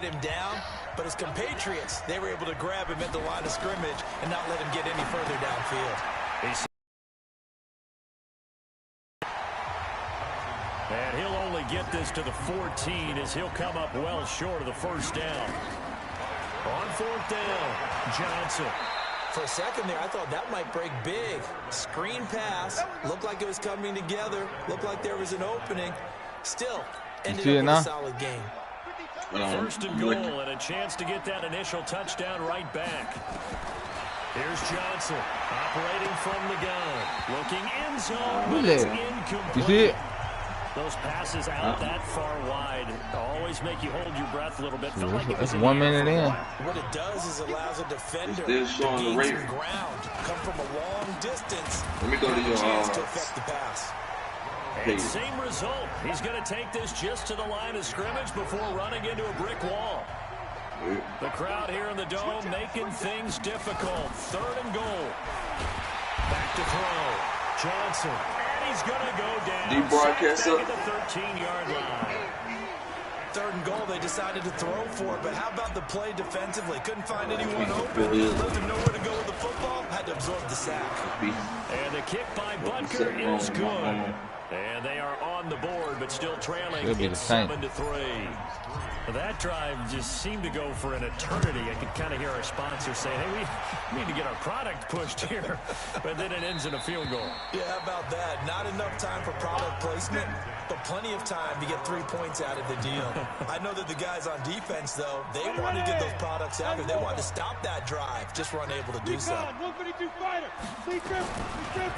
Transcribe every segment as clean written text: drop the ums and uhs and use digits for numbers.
him down, but his compatriots, they were able to grab him at the line of scrimmage and not let him get any further downfield. And he'll only get this to the 14 as he'll come up well short of the first down. On fourth down, Johnson. For a second there, I thought that might break big. Screen pass, looked like it was coming together, looked like there was an opening. Still, ended up with a solid game. First and goal, and a chance to get that initial touchdown right back. Here's Johnson, operating from the gun. Looking end zone, but it's incomplete. You see it? Those passes out that far wide always make you hold your breath a little bit. That's 1 minute in. What it does is allows a defender to gain some ground, come from a long distance. Let me go to your to affect the pass. And same result. He's going to take this just to the line of scrimmage before running into a brick wall. The crowd here in the Dome making things difficult. Third and goal. Back to throw. Johnson. And he's going to go down. Deep broadcast up. At the 13-yard line. Third and goal, they decided to throw for it, but how about the play defensively? Couldn't find anyone open. Left him nowhere to go with the football. Had to absorb the sack. And the kick by Butker is good. And they are on the board, but still trailing. It's 7-3. That drive just seemed to go for an eternity. I could kind of hear our sponsor saying, hey, we need to get our product pushed here. But then it ends in a field goal. Yeah, how about that? Not enough time for product placement, but plenty of time to get 3 points out of the deal. I know that the guys on defense, though, they wanted to get those products out there. They wanted to stop that drive, just were unable to do so.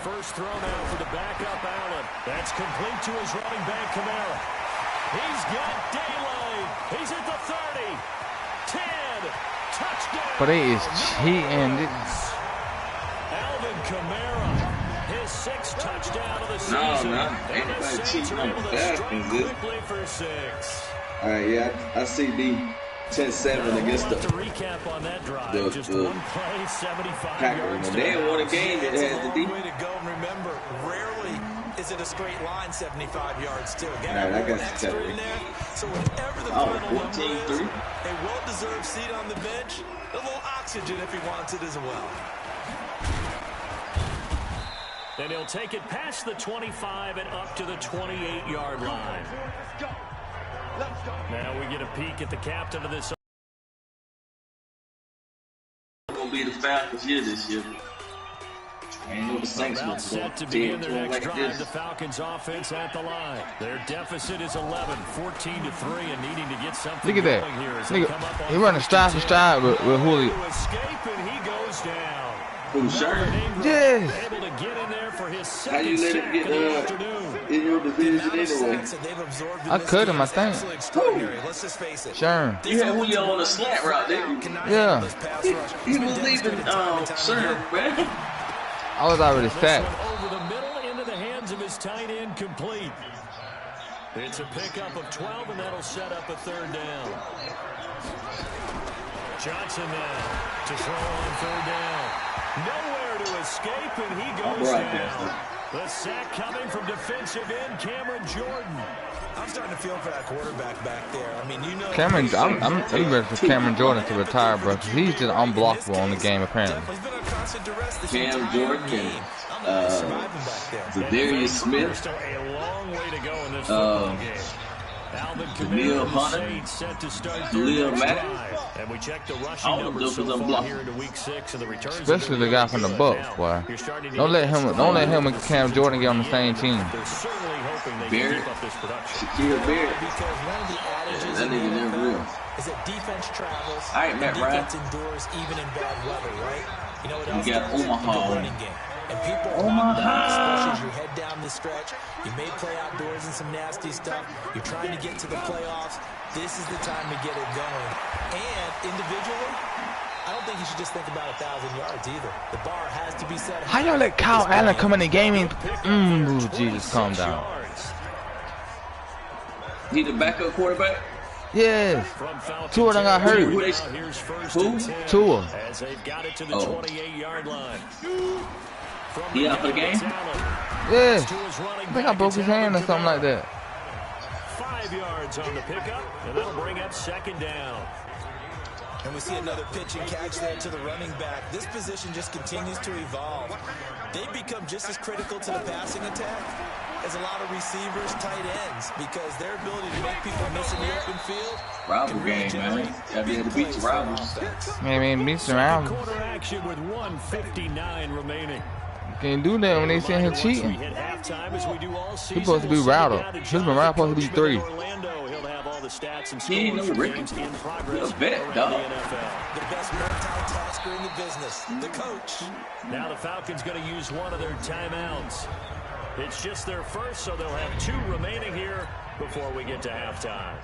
First throw now for the backup Allen. That's complete to his running back, Kamara. He's got daylight. He's at the 30. 10. Touchdown. But he is cheating. Alvin Kamara. His 6th touchdown of the season. No, ain't nobody cheating on the back, is it? Quickly for 6. All right, yeah, I see the 10-7 against the recap on that drive. Just one play, 75 yards. They didn't won a game that had the deep. Way to go. And remember, rarely is it a straight line 75 yards, too. All right, I got extra in there. So whenever the final number is, a well-deserved seat on the bench, a little oxygen if he wants it as well. And he'll take it past the 25 and up to the 28-yard line. Now we get a peek at the captain of this. Gonna be the Falcons here this year. I ain't know the Saints were set to begin their next drive. The Falcons offense at the line. Their deficit is 11, 14-3, and needing to get something. Look at that. Look, he running stride for stride with Julio. Escape and he goes down. Who, Sherman? Yes. Able to get in there for his How you let him get in your division anyway? I cut him, I think. Sherman. You had Julio on a slant route, didn't you? Yeah. He was leaving Sherman, man. I was already sacked. Over the middle into the hands of his tight end, complete. It's a pickup of 12, and that'll set up a third down. Johnson now to throw on third down. Nowhere to escape, and he goes down. The sack coming from defensive end Cameron Jordan. I'm starting to feel for that quarterback back there. I mean, you know, Cameron, I'm ready for Cameron Jordan to retire, bro. He's just unblockable on the game, apparently. Cam Jordan, Zadarius Smith, a long way to go in this football game. Daniel Hunter, Khalil Mack. And we check the rushing numbers so far here into week 6 and the returns. Especially the guy from the Bucks, boy. Don't let him and Cam Jordan get on the same team. They're certainly hoping they can keep up this production. Shaquille Barrett. Because one of the adages that nigga never real. Is that defense travels, all right, Matt defense endures even in bad weather, right? You know what else? You got Omaha. Running game. And people want that, especially as you head down the stretch. You may play outdoors in some nasty stuff. You're trying to get to the playoffs. This is the time to get it going. And individually, I don't think you should just think about 1,000 yards either. The bar has to be set. How y'all let Kyle Allen come in the game and Jesus, calm down. He the backup quarterback? Yes. Two of them got hurt. Who? Tua. As they've got it to the 28-yard line. He out for the game? Yeah. I think I broke his hand or something like that. 5 5 yards on the pickup, and that'll bring up second down. And we see another pitch and catch there to the running back. This position just continues to evolve. They become just as critical to the passing attack as a lot of receivers, tight ends, because their ability to make people miss in the open field. Rival game, man. Gotta be able to beat your rivals. Man, beats around. Quarter action with 1:59 remaining. Can't do that when they sitting here cheating. He's supposed to be router. His morale supposed to be 3. He ain't no Ricky. He's a vet, dog. The best multitasker in the business, the coach. Now the Falcons going to use one of their timeouts. It's just their first, so they'll have 2 remaining here before we get to halftime.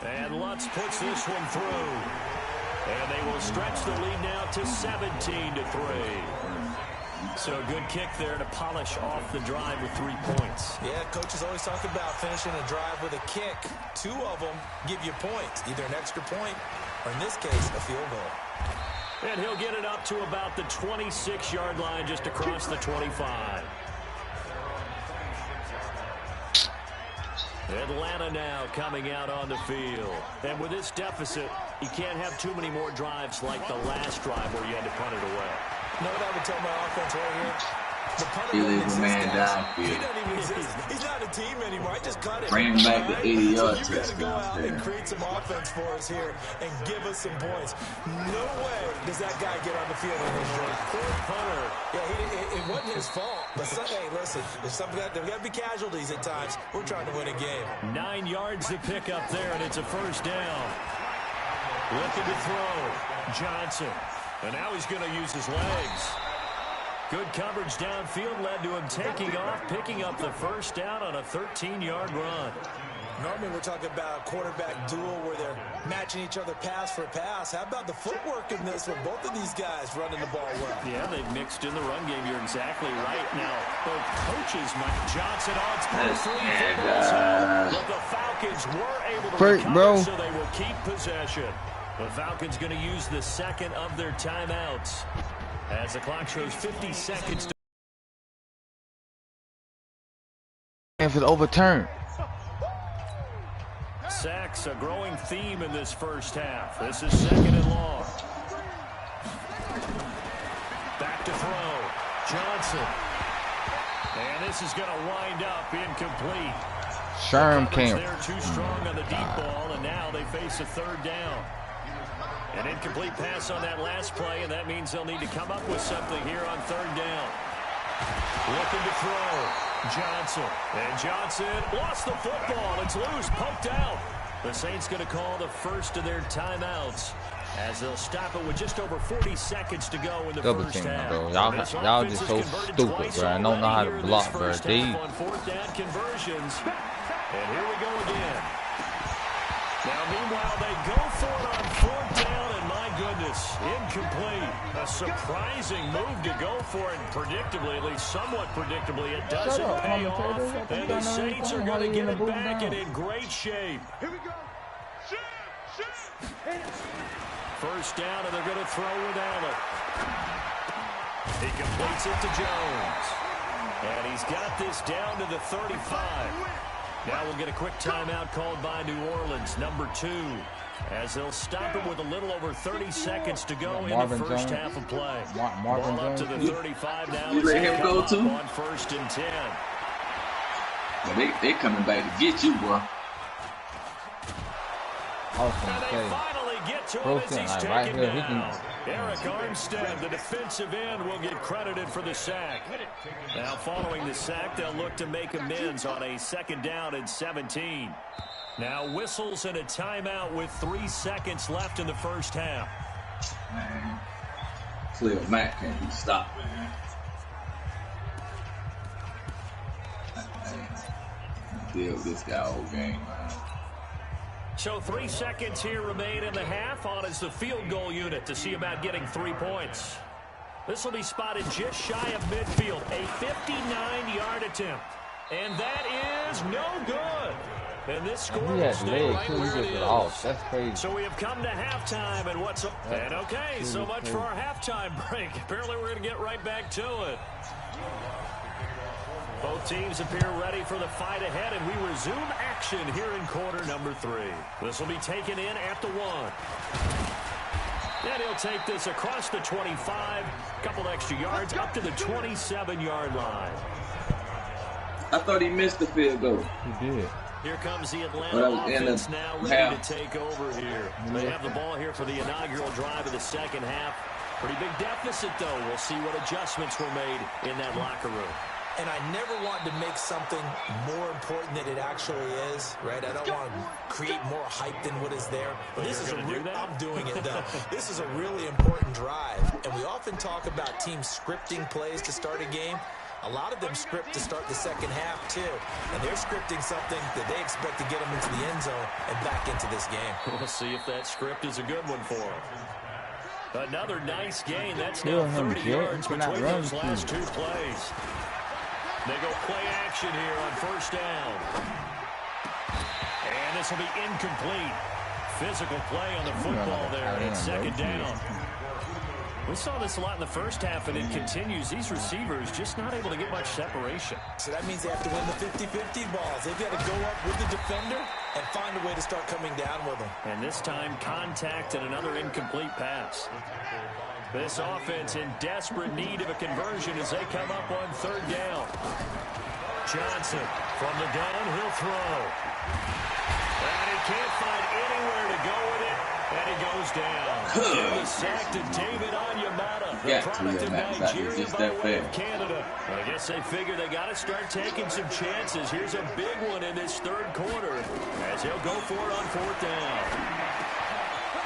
And Lutz puts this one through. And they will stretch the lead now to 17-3. So a good kick there to polish off the drive with 3 points. Yeah, coaches always talk about finishing a drive with a kick. 2 of them give you points, either an extra point or, in this case, a field goal. And he'll get it up to about the 26-yard line, just across the 25. Atlanta now coming out on the field. And with this deficit, you can't have too many more drives like the last drive where you had to punt it away. You know what I would tell my offense right here? The punter He doesn't leaves a man exist, guys. downfield. He doesn't even exist. He's not a team anymore. I just cut it. Bring him back to 80 So yards. you got to go out and create some offense for us here and give us some points. No way does that guy get on the field anymore. Poor punter. Yeah, it wasn't his fault. But hey, listen, there's got to be casualties at times. We're trying to win a game. 9 yards to pick up there, and it's a first down. Looking to throw. Johnson. And now he's going to use his legs. Good coverage downfield led to him taking off, picking up the first down on a 13-yard run. Normally we're talking about a quarterback duel where they're matching each other pass for pass. How about the footwork in this with both of these guys running the ball well? Yeah, they've mixed in the run game. You're exactly right. Now, both coaches, Mike Johnson on but the Falcons were able to recover, so they will keep possession. The Falcons going to use the second of their timeouts as the clock shows 50 seconds. If it's overturned. Sacks, a growing theme in this first half. This is second and long. Back to throw. Johnson. And this is going to wind up incomplete. Sherm came. They're too strong on the deep ball, and now they face a third down. An incomplete pass on that last play, and that means they'll need to come up with something here on third down. Looking to throw. Johnson. And Johnson lost the football. It's loose, poked out. The Saints going to call the first of their timeouts as they'll stop it with just over 40 seconds to go in the first half. Bro. Y'all just so stupid, bro. I don't know how to block, bro. On fourth down conversions. And here we go again. Now, meanwhile, they go for it on fourth down, and my goodness, incomplete. A surprising move to go for it, predictably, at least somewhat predictably. It doesn't pay off, and the Saints are going to get it back and in great shape. Here we go. First down, and they're going to throw with Allen. He completes it to Jones. And he's got this down to the 35. Now we'll get a quick timeout called by New Orleans, number 2, as they'll stop it with a little over 30 seconds to go in the first half of play. Ball up to the 35 now. You let him go too? On first and 10. Well, they coming back to get you, boy. And they finally get to him as he's taken down. Eric Armstead, the defensive end, will get credited for the sack. Now, following the sack, they'll look to make amends on a second down and 17. Now, whistles and a timeout with 3 seconds left in the first half. Man, Cleo Mack can't be stopped, man. Deal with this guy all game, man. So 3 seconds here remain in the half. On is the field goal unit to see about getting 3 points. This will be spotted just shy of midfield. A 59-yard attempt. And that is no good. And this score will stay right where it is. That's crazy. So we have come to halftime, and okay, so much for our halftime break. Apparently we're going to get right back to it. Both teams appear ready for the fight ahead, and we resume action here in quarter number 3. This will be taken in at the 1. And he'll take this across the 25, couple extra yards, up to the 27-yard line. I thought he missed the field goal. He did. Here comes the Atlanta offense now ready to take over here. They have the ball here for the inaugural drive of the second half. Pretty big deficit, though. We'll see what adjustments were made in that locker room. And I never want to make something more important than it actually is, right? I don't want to create more hype than what is there. But this is I'm doing it, though. This is a really important drive. And we often talk about teams scripting plays to start a game. A lot of them script to start the second half, too. And they're scripting something that they expect to get them into the end zone and back into this game. We'll see if that script is a good one for them. Another nice gain. That's now 30 yards between those last 2 plays. They go play action here on first down. And this will be incomplete. Physical play on the football there. It's second down. We saw this a lot in the first half, and it continues. These receivers just not able to get much separation. So that means they have to win the 50-50 balls. They've got to go up with the defender and find a way to start coming down with them. And this time, contact and another incomplete pass. This offense in desperate need of a conversion as they come up on third down. Johnson from the downhill throw. And he can't find anywhere to go with it. And he goes down. Give the sack to David Onyemata, the product of Nigeria by way of Canada. I guess they figure they got to start taking some chances. Here's a big one in this third quarter as he'll go for it on fourth down.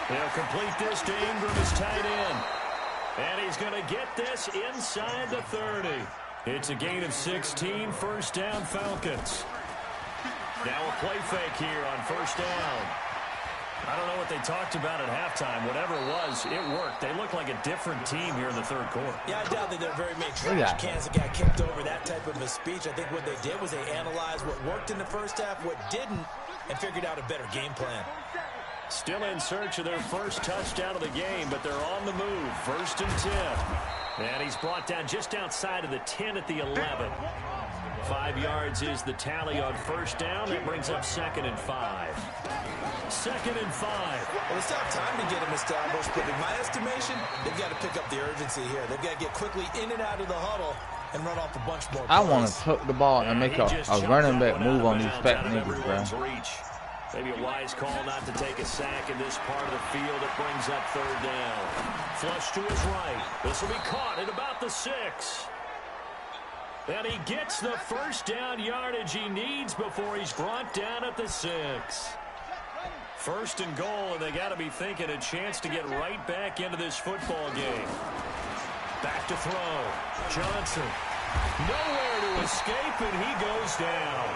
He'll complete this to Ingram as tight end. And he's going to get this inside the 30. It's a gain of 16, first down Falcons. Now a play fake here on first down. I don't know what they talked about at halftime. Whatever it was, it worked. They look like a different team here in the third quarter. Yeah, I doubt that there are very many trash cans that got kicked over that type of a speech. I think what they did was they analyzed what worked in the first half, what didn't, and figured out a better game plan. Still in search of their first touchdown of the game, but they're on the move. First and 10. And he's brought down just outside of the 10 at the 11. 5 yards is the tally on first down. That brings up second and 5. Second and 5. Well, it's not time to get them established, but in my estimation, they've got to pick up the urgency here. They've got to get quickly in and out of the huddle and run off a bunch more plays. I want to tuck the ball and make a running back move on these fat niggas, bro. Maybe a wise call not to take a sack in this part of the field. It brings up third down. Flush to his right. This will be caught at about the 6. And he gets the first down yardage he needs before he's brought down at the 6. First and goal, and they got to be thinking a chance to get right back into this football game. Back to throw. Johnson. Nowhere to escape, and he goes down.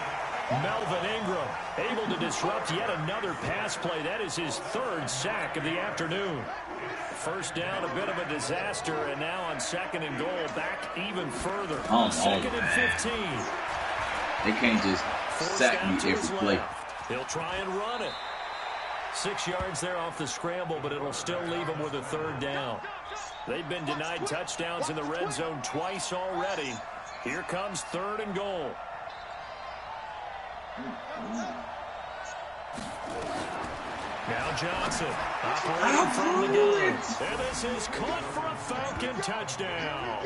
Melvin Ingram able to disrupt yet another pass play. That is his 3rd sack of the afternoon. First down, a bit of a disaster, and now on second and goal, back even further. Second and 15. They can't just sack me every play. He'll try and run it. 6 yards there off the scramble, but it'll still leave him with a third down. They've been denied touchdowns in the red zone twice already. Here comes third and goal. Now Johnson operating from the gun. And this is caught for a Falcon touchdown.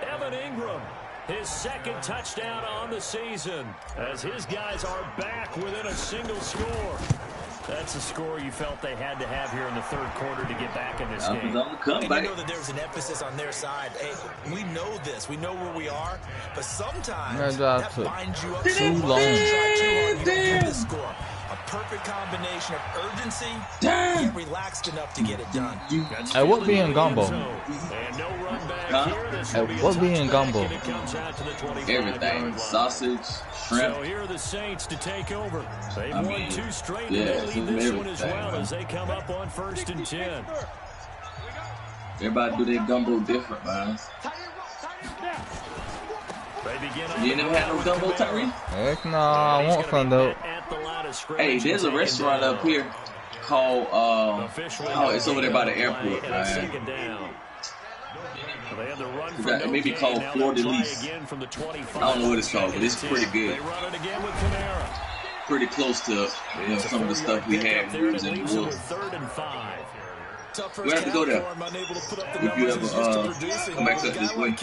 Evan Ingram, his 2nd touchdown on the season, as his guys are back within a single score. That's a score you felt they had to have here in the third quarter to get back in this game. And you know that there's an emphasis on their side. Hey, we know this. We know where we are. But sometimes that binds you up so much. You try too hard, you don't get this score. A perfect combination of urgency and relaxed enough to get it done. Hey, what be in gumbo? What be in gumbo? Everything. Sausage, shrimp. So here are the Saints to take over. They've won 2 straight, and they lead this one as well as they come up on first and 10. Everybody do their gumbo different, man. They begin you never had no gumbo, Tyree? Heck no, I want some though. At the of scrimmage. Hey, there's a restaurant up here called it's over there by the airport, man. It may be called Fleur de Lis. I don't know what it's called, but it's pretty good. Pretty close to some of the stuff we had when we was in the woods. We have to go there. If you ever come back up this way.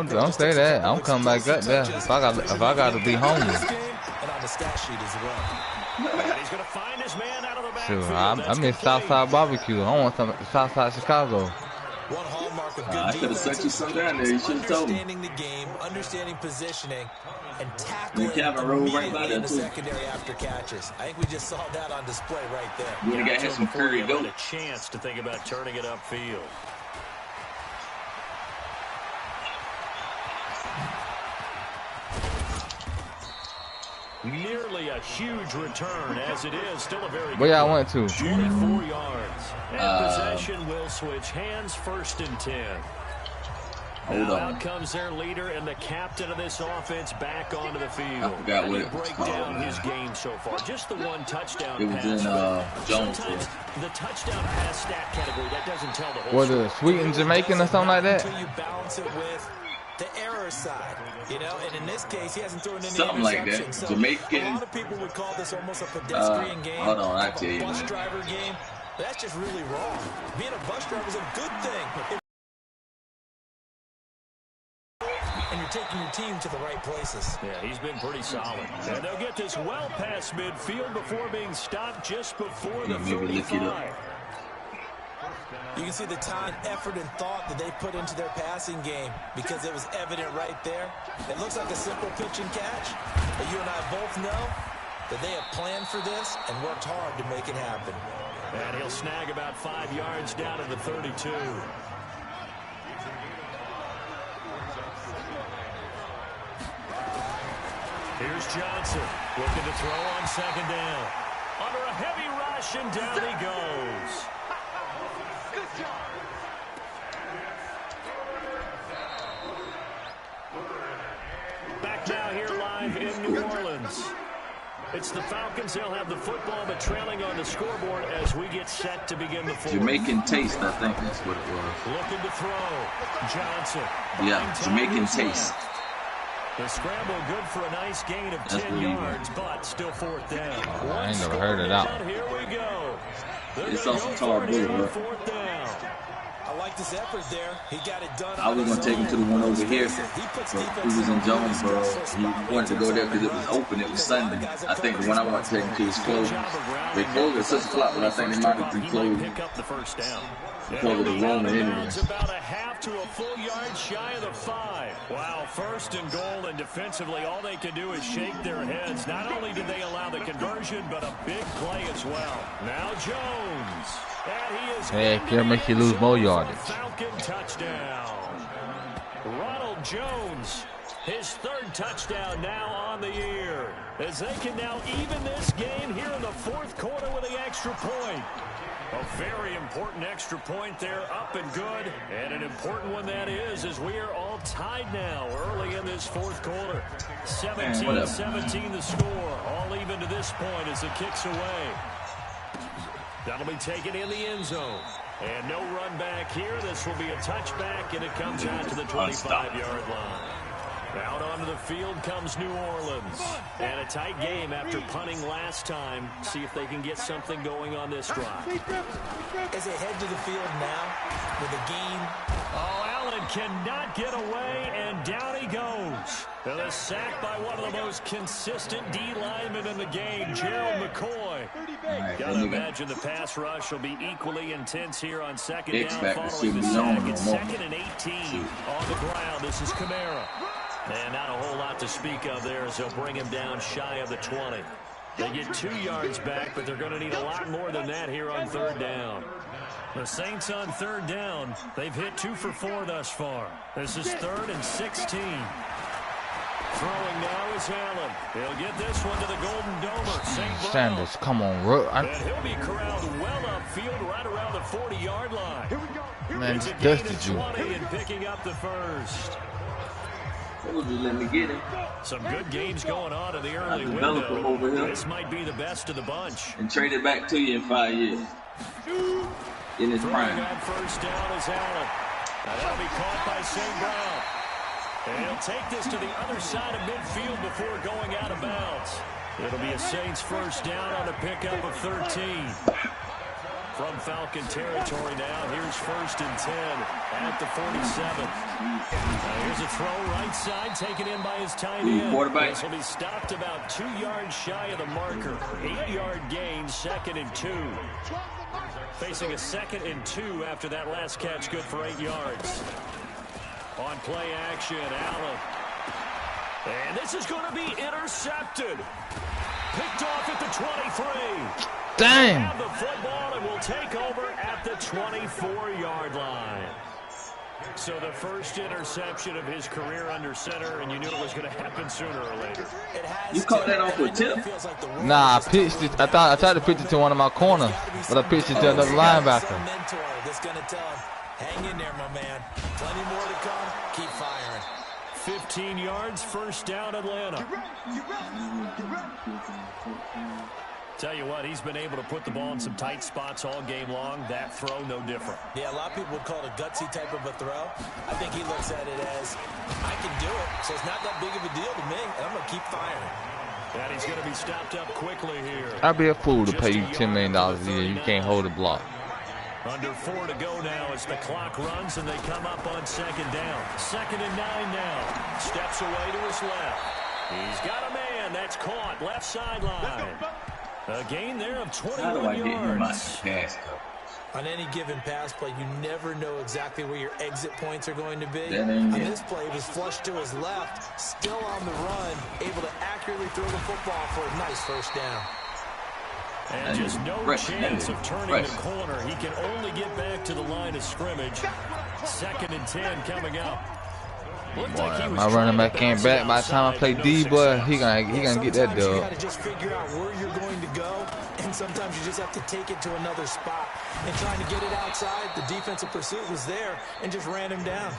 Don't say that. I'm coming back up there. If I got to be homeless. Sure, I miss Southside barbecue. I want some Southside Chicago. I could have sent you some down there. You should have told me. Understanding positioning and tackling right by there in the too. secondary after catches. I think we just saw that on display right there. You got hit some curry goat. A chance to think about turning it upfield. Nearly a huge return, as it is still a very good where y'all went to? 24 yards. And possession will switch hands, 1st and 10. Hold on. Out comes their leader and the captain of this offense back onto the field. I forgot what it was break called, down man. his game so far. Just the one touchdown It was pass. in Jones. Sometimes the touchdown pass stat category, that doesn't tell the whole Was it sweet and Jamaican or something like that? Until you balance it with the error side, and in this case, he hasn't thrown any Something like that. So Jamaican. a lot of people would call this almost a pedestrian game. Hold on, I tell you, bus man. driver game. But that's just really wrong. Being a bus driver is a good thing. And you're taking your team to the right places. Yeah, he's been pretty solid. And they'll get this well past midfield before being stopped just before the 35. You can see the time, effort, and thought that they put into their passing game because it was evident right there. It looks like a simple pitch and catch, but you and I both know that they have planned for this and worked hard to make it happen. And he'll snag about 5 yards down to the 32. Here's Johnson looking to throw on 2nd down. Under a heavy rush, and down he goes. Back now here live in New Orleans. It's the Falcons. They'll have the football, but trailing on the scoreboard as we get set to begin the fourth. Jamaican taste, I think that's what it was. Looking to throw. Johnson. Yeah, Jamaican taste. The scramble good for a nice gain of 10 yards, but still 4th down. I ain't never heard of that. Here we go. It's also Tar Blue, right? 4th down. I like this effort there. He got it done. I was going to take him to the one over here, but he was in Jonesboro. He wanted to go there because it was open. It was Sunday. I think the one I want to take him to is closed. They closed at 6 o'clock, but I think they might have been closed because of the Roman Indians. About a half to a full yard shy of the 5. Wow, 1st and goal, and defensively, all they can do is shake their heads. Not only did they allow the conversion, but a big play as well. Now Jones. Hey, can't make you lose more yardage. Falcon touchdown. Ronald Jones, his 3rd touchdown now on the year. As they can now even this game here in the 4th quarter with the extra point. A very important extra point there, up and good. And an important one that is, as we are all tied now early in this 4th quarter. 17-17 the score. All even to this point as it kicks away. That'll be taken in the end zone. And no run back here. This will be a touchback, and it comes out to the 25-yard line. Out onto the field comes New Orleans. And a tight game after punting last time. See if they can get something going on this drive. As they head to the field now with a gain. Oh, Allen cannot get away, and down he goes. And a sack by one of the most consistent D linemen in the game, Gerald McCoy. Gotta imagine the pass rush will be equally intense here on 2nd down following the sack. It's 2nd and 18 on the ground. This is Kamara. And not a whole lot to speak of there as they'll bring him down shy of the 20. They get 2 yards back, but they're going to need a lot more than that here on 3rd down. The Saints on 3rd down. They've hit 2 for 4 thus far. This is 3rd and 16. Throwing now is Allen. He'll get this one to the Golden Domer. St. Sanders, come on, and he'll be corralled well upfield right around the 40-yard line. Man, it's a gain dusted of you. 20 and picking up the 1st. Just let me get him. Some good games going on in the early window. This might be the best of the bunch. And trade it back to you in 5 years. In his prime. On first down is Allen. That'll be caught by St. Brown. And he'll take this to the other side of midfield before going out of bounds. It'll be a Saints first down on a pickup of 13. From Falcon territory now, here's 1st and 10 at the 47. Here's a throw right side, taken in by his tight end. Quarterback. This will be stopped about 2 yards shy of the marker. 8-yard gain, 2nd and 2. Facing a 2nd and 2 after that last catch, good for 8 yards. On play action, Allen. And this is going to be intercepted. Picked off at the 23. Dang. Have the football and will take over at the 24-yard line. So the first interception of his career under center, and you knew it was going to happen sooner or later. You caught that off with tip? Nah, I pitched it. I tried to pitch it to one of my corners, but I pitched it to another linebacker. That's going to tell him, hang in there, my man. Plenty more to come. Keep firing. 15 yards, first down, Atlanta. Tell you what, he's been able to put the ball in some tight spots all game long. That throw, no different. Yeah, a lot of people would call it a gutsy type of a throw. I think he looks at it as, I can do it, so it's not that big of a deal to me, and I'm going to keep firing. And he's going to be stopped up quickly here. I'd be a fool to pay you $10 million a year. You can't hold a block. Under 4 to go now as the clock runs, and they come up on 2nd down. 2nd and 9 now. Steps away to his left. He's got a man. That's caught. Left sideline. A gain there of 21 yards. On any given pass play, you never know exactly where your exit points are going to be. On this play, he was flushed to his left, still on the run, able to accurately throw the football for a nice first down. And just no chance of turning the corner. He can only get back to the line of scrimmage. 2nd and 10 coming up. Boy, my running back came back. By the time I play D, boy, he gonna get that dub. You gotta just figure out where you're going to go, and sometimes you just have to take it to another spot. And trying to get it outside, the defensive pursuit was there and just ran him down.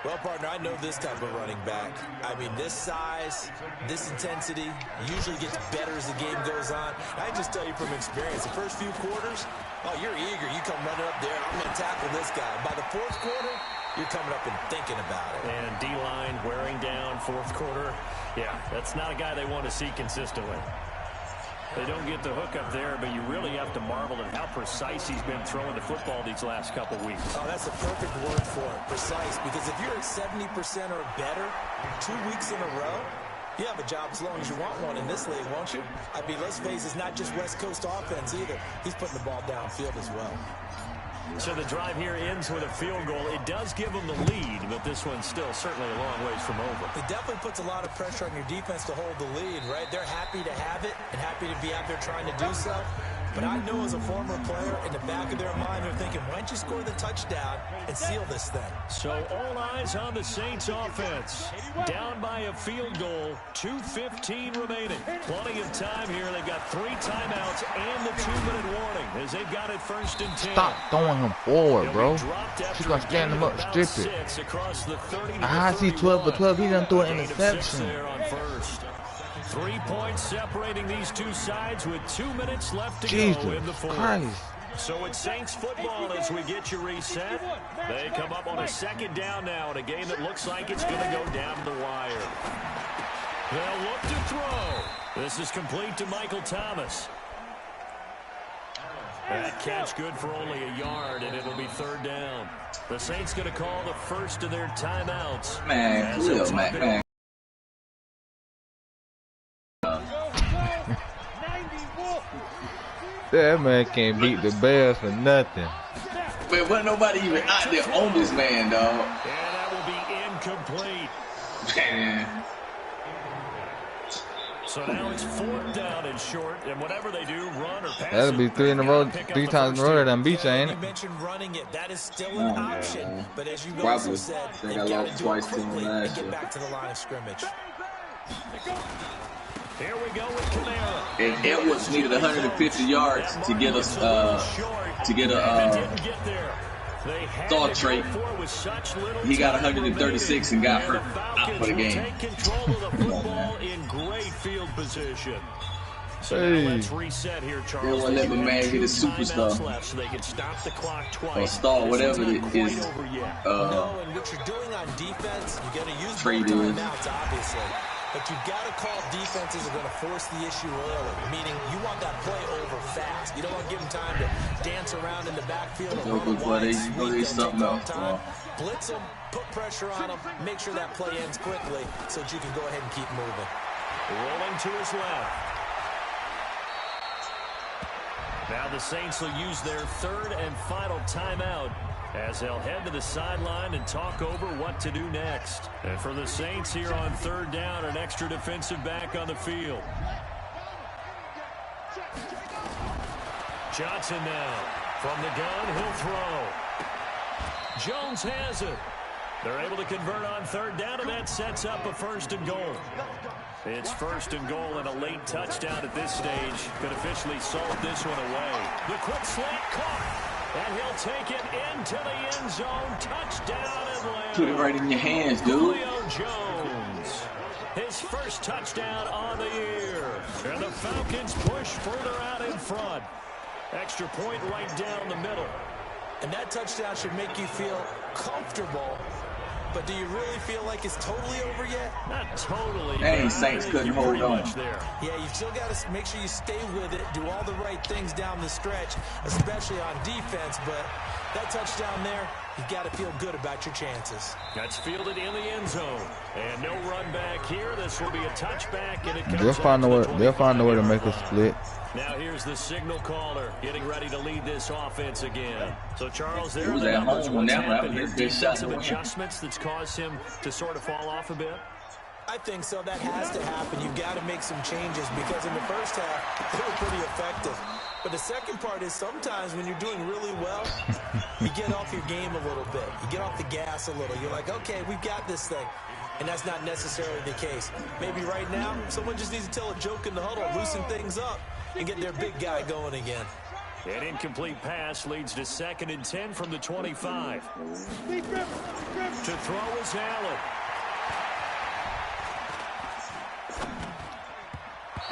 Well, partner, I know this type of running back. I mean, this size, this intensity usually gets better as the game goes on. I just tell you from experience, the first few quarters, oh, you're eager. You come running up there, I'm going to tackle this guy. By the 4th quarter, you're coming up and thinking about it. And D-line wearing down 4th quarter. Yeah, that's not a guy they want to see consistently. They don't get the hook up there, but you really have to marvel at how precise he's been throwing the football these last couple weeks. Oh, that's a perfect word for it, precise. Because if you're at 70% or better 2 weeks in a row, you have a job as long as you want one in this league, won't you? I mean, let's face it, it's not just West Coast offense either. He's putting the ball downfield as well. So the drive here ends with a field goal. It does give them the lead, but this one's still certainly a long ways from over. It definitely puts a lot of pressure on your defense to hold the lead, right? They're happy to have it and happy to be out there trying to do so. But I know as a former player, in the back of their mind, they're thinking, why don't you score the touchdown and seal this thing? So all eyes on the Saints offense. Down by a field goal, 2:15 remaining. Plenty of time here. They've got 3 timeouts and the 2-minute warning as they've got it 1st and 10. Stop throwing him forward, bro. She's going to stand him up, strip it. I see 12 for 12. He done threw an interception. 3 points separating these two sides with 2 minutes left to go in the 4th. So it's Saints football as we get you reset. They come up on a 2nd down now in a game that looks like it's going to go down to the wire. They'll look to throw. This is complete to Michael Thomas. That catch good for only a yard, and it'll be 3rd down. The Saints going to call the first of their timeouts. Man, man. That man can't beat the Bears for nothing. Man, wasn't nobody even out there on this man, dog. And that will be incomplete. Man. So now it's 4th down and short, and whatever they do, run or pass. That'll be 3 in a row, 3 times in a row that beat you, ain't it? You mentioned running it. That is still an option. But as you also said, they they've got got lost to do it twice to him quickly last and get year. back to the line of scrimmage. Here we go with Kamara. And Edwards needed 150 yards to get us didn't get there. Saw Trey. He got 136 and got hurt out for the game. Come on, man. In great field position. So hey. now let's reset here, Charles. They won't let the man get his superstar. So they can stop the clock twice. Or star, whatever it is. No, and what you're doing on defense, you got to use timeouts, obviously. But you've got to call defenses are going to force the issue early, meaning you want that play over fast. You don't want to give them time to dance around in the backfield. Blitz them, put pressure on them, make sure that play ends quickly so that you can go ahead and keep moving. Rolling to his left. Now the Saints will use their third and final timeout as they'll head to the sideline and talk over what to do next. And for the Saints here on third down, an extra defensive back on the field. Johnson now. From the gun, he'll throw. Jones has it. They're able to convert on third down, and that sets up a 1st and goal. It's 1st and goal and a late touchdown at this stage. Could officially salt this one away. The quick slant caught. And he'll take it into the end zone. Touchdown Atlanta. Put it right in your hands, dude. Julio Jones. His first touchdown on the year. And the Falcons push further out in front. Extra point right down the middle. And that touchdown should make you feel comfortable. But do you really feel like it's totally over yet? Not totally. Dang, Saints couldn't hold on. Yeah, you still got to make sure you stay with it, do all the right things down the stretch, especially on defense. But that touchdown there, you got to feel good about your chances. That's fielded in the end zone. And no run back here. This will be a touchback, and it comes They'll find a way to make a split. Now here's the signal caller getting ready to lead this offense again. So Charles, there are the numbers. What's happened here? Defensive adjustments that's caused him to sort of fall off a bit? I think so. That has to happen. You've got to make some changes because in the first half, they were pretty effective. But the second part is sometimes when you're doing really well, you get off your game a little bit. You get off the gas a little. You're like, okay, we've got this thing. And that's not necessarily the case. Maybe right now, someone just needs to tell a joke in the huddle, loosen things up, and get their big guy going again. An incomplete pass leads to 2nd and 10 from the 25. To throw is Allen.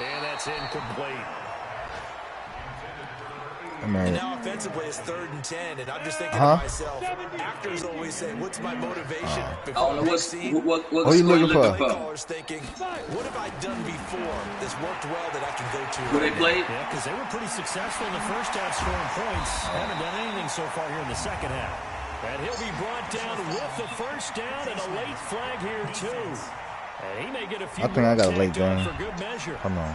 And that's incomplete. And now offensively it's 3rd and 10, and I'm just thinking to myself, actors always say, what's my motivation? What are you looking for? Thinking, what have I done before that's worked well that I can go to? Who they played? Yeah, because they were pretty successful in the first half scoring points. Haven't done anything so far here in the second half. And he'll be brought down with the 1st down and a late flag here too. And he may get a few. I think I got a late game. For good measure. Come on.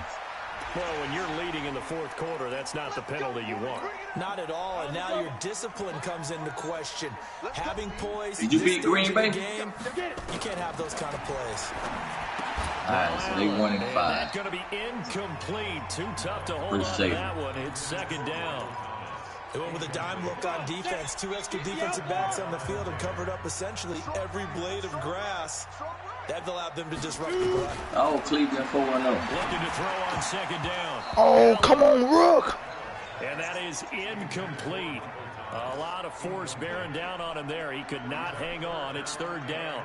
Well, when you're leading in the 4th quarter, that's not the penalty you want. Not at all, and now your discipline comes into question. Having poise, did you beat Green Bay? Game, you can't have those kind of plays. All right, so they 1-5. That's going to be incomplete. Too tough to hold on to that one. It's 2nd down. They went with a dime look on defense. 2 extra defensive backs on the field and covered up essentially every blade of grass. That allowed them to disrupt the play. Oh, Cleveland 4-0. Looking to throw on 2nd down. Oh, come on, Rook. And that is incomplete. A lot of force bearing down on him there. He could not hang on. It's 3rd down.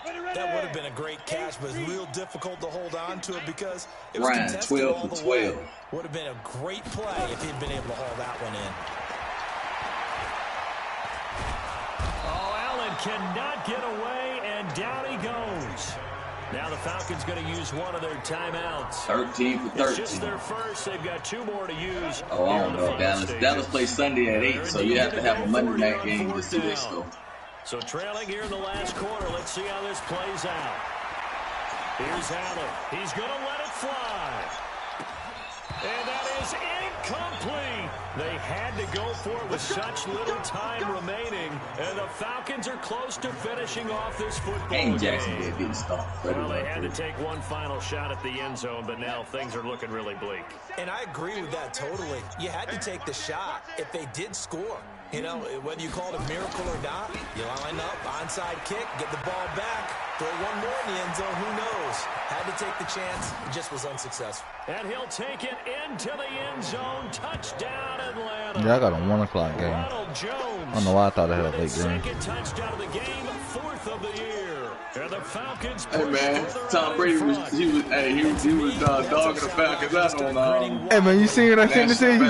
That would have been a great catch, but it's real difficult to hold on to it because it was Ryan, contested 12 all for the 12. way. Would have been a great play if he'd been able to haul that one in. Oh, Allen cannot get away, and down he goes. Now the Falcons going to use one of their timeouts. 13 for 13. It's just their first. They've got 2 more to use. Oh, I don't know, Dallas. Dallas plays Sunday at 8, so you have to have a Monday night game just to this, though. So trailing here in the last quarter. Let's see how this plays out. Here's Allen. He's going to let it fly. And that is incomplete. They had to go for it with such little time remaining. And the Falcons are close to finishing off this football game. Jacksonville didn't stop. Well, they had to take one final shot at the end zone, but now things are looking really bleak. And I agree with that totally. You had to take the shot if they did score. You know, whether you call it a miracle or not, you line up, onside kick, get the ball back, throw one more in the end zone, who knows? Had to take the chance. It just was unsuccessful. And he'll take it into the end zone. Touchdown, Atlanta. Yeah, I got a 1 o'clock game. I don't know why I thought I had a late game. Touchdown of the game, 4th of the year. And the Falcons. Hey man, Tom Brady was dogging the Falcons out on. Hey man, you seen what I sent it to you?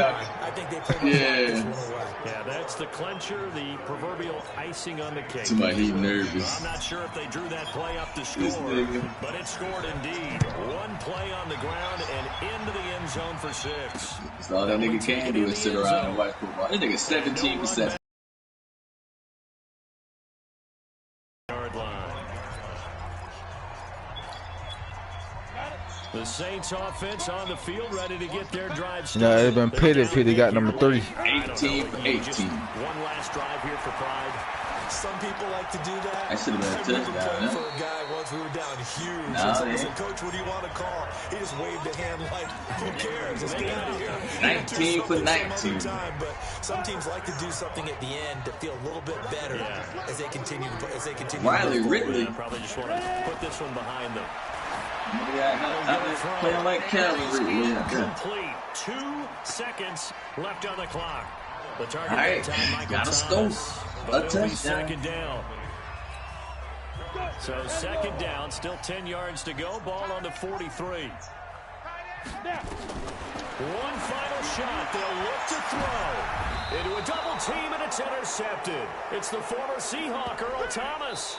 Yeah, that's the clincher, the proverbial icing on the cake. Somebody he's nervous. I'm not sure if they drew that play up to score, but it scored indeed. 1 play on the ground and into the end zone for 6. That's all that nigga can do is sit around and watch football. This nigga 17%. The Saints offense on the field, ready to get their drive started. Yeah, it's been Pitty got number 3. 18 for 18. One last drive here for Pride. Some people like to do that. I should have been a touchdown. For a guy once we were down huge. Nah, and said, Coach, what do you want to call? He just waved a hand like, who cares? Let's get out of here. 19 for 19. But some teams like to do something at the end to feel a little bit better as they continue. Riley Ridley. Probably just want to put this one behind them. Playing like cavalry. Complete. 2 seconds left on the clock. The target right, gotta score a touchdown. Second down. So second down, still 10 yards to go. Ball on the 43. One final shot. They'll look to throw into a double team, and it's intercepted. It's the former Seahawk, Earl Thomas.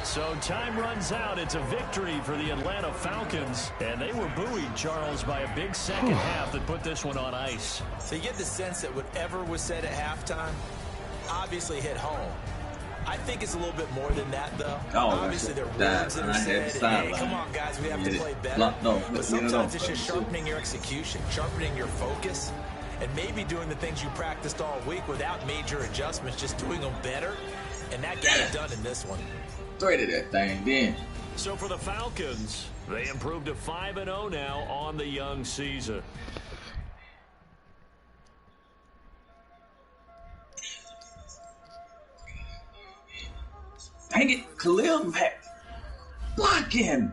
So time runs out. It's a victory for the Atlanta Falcons. And they were buoyed, Charles, by a big second half that put this one on ice. So you get the sense that whatever was said at halftime obviously hit home. I think it's a little bit more than that, though. Obviously, there are words that are said. Hey, come on, guys, we have to play better. But sometimes it's just sharpening your execution, sharpening your focus, and maybe doing the things you practiced all week without major adjustments, just doing them better. And that got it done in this one. Straight at that thing, then. So for the Falcons, they improved to 5-0 now on the young season. Dang it, Khalil Mack. Blocking.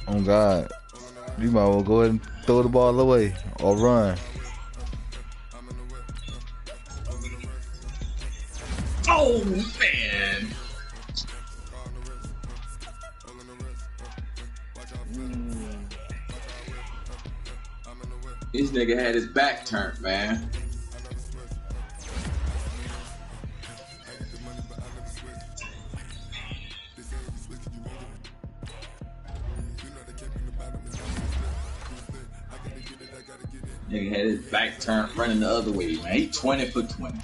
Oh God. You might well go ahead and throw the ball away or run. Oh, man. This nigga had his back turned, man. Nigga had his back turned running the other way, man. He 20 for 20.